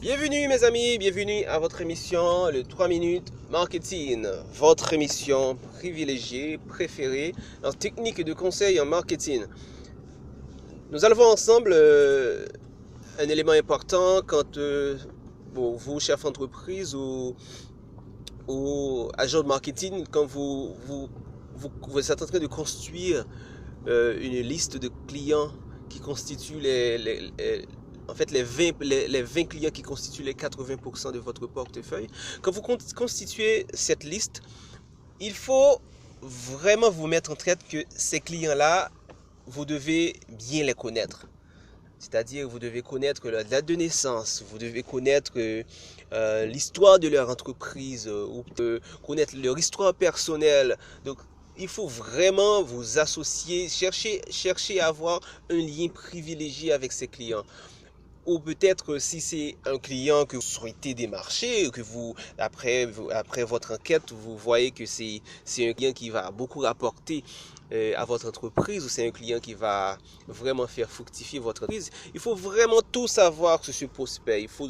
Bienvenue mes amis, bienvenue à votre émission, le 3 minutes marketing, votre émission privilégiée, préférée en technique de conseil en marketing. Nous allons voir ensemble un élément important quand vous, chef d'entreprise ou agent de marketing, quand vous êtes en train de construire une liste de clients qui constituent les 20 clients qui constituent les 80% de votre portefeuille. Quand vous constituez cette liste, il faut vraiment vous mettre en tête que ces clients-là, vous devez bien les connaître. C'est-à-dire, vous devez connaître la date de naissance, vous devez connaître l'histoire de leur entreprise, ou connaître leur histoire personnelle. Donc, il faut vraiment vous associer, chercher à avoir un lien privilégié avec ces clients. Ou peut-être si c'est un client que vous souhaitez démarcher, que après votre enquête, vous voyez que c'est un client qui va beaucoup rapporter à votre entreprise, ou c'est un client qui va vraiment faire fructifier votre entreprise. Il faut vraiment tout savoir sur ce prospect. Il faut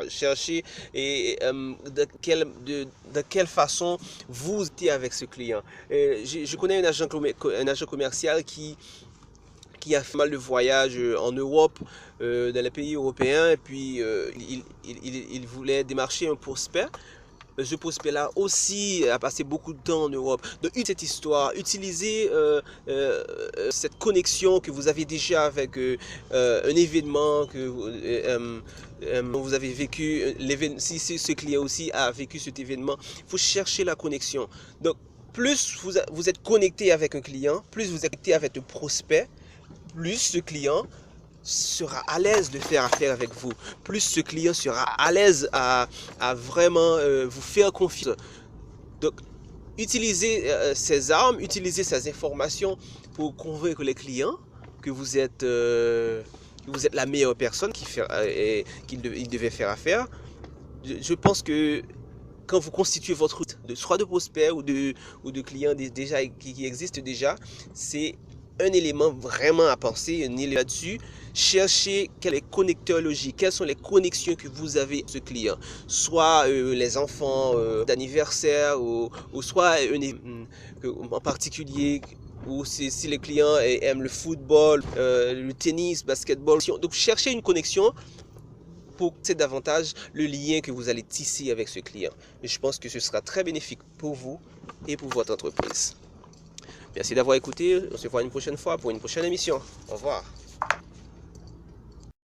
chercher de quelle façon vous êtes avec ce client. Je connais un agent commercial qui a fait mal de voyages en Europe, dans les pays européens, et puis il voulait démarcher un prospect. Ce prospect-là aussi a passé beaucoup de temps en Europe. Donc, cette histoire, utilisez cette connexion que vous avez déjà avec un événement que vous avez vécu. Si ce client aussi a vécu cet événement, il faut chercher la connexion. Donc, plus vous êtes connecté avec un client, plus vous êtes connecté avec un prospect, plus ce client sera à l'aise de faire affaire avec vous, plus ce client sera à l'aise à vraiment vous faire confiance. Donc, utilisez ces armes, utilisez ces informations pour convaincre les clients que vous êtes la meilleure personne qu'il devait faire affaire. Je pense que quand vous constituez votre route, soit de prospects ou de clients qui existent déjà, c'est un élément vraiment à penser, un élément là-dessus. Cherchez quel est le connecteur logique, quelles sont les connexions que vous avez avec ce client. Soit les enfants d'anniversaire, ou soit en particulier, ou si les clients aiment le football, le tennis, basketball. Donc cherchez une connexion pour c'est davantage le lien que vous allez tisser avec ce client. Et je pense que ce sera très bénéfique pour vous et pour votre entreprise. Merci d'avoir écouté. On se voit une prochaine fois pour une prochaine émission. Au revoir.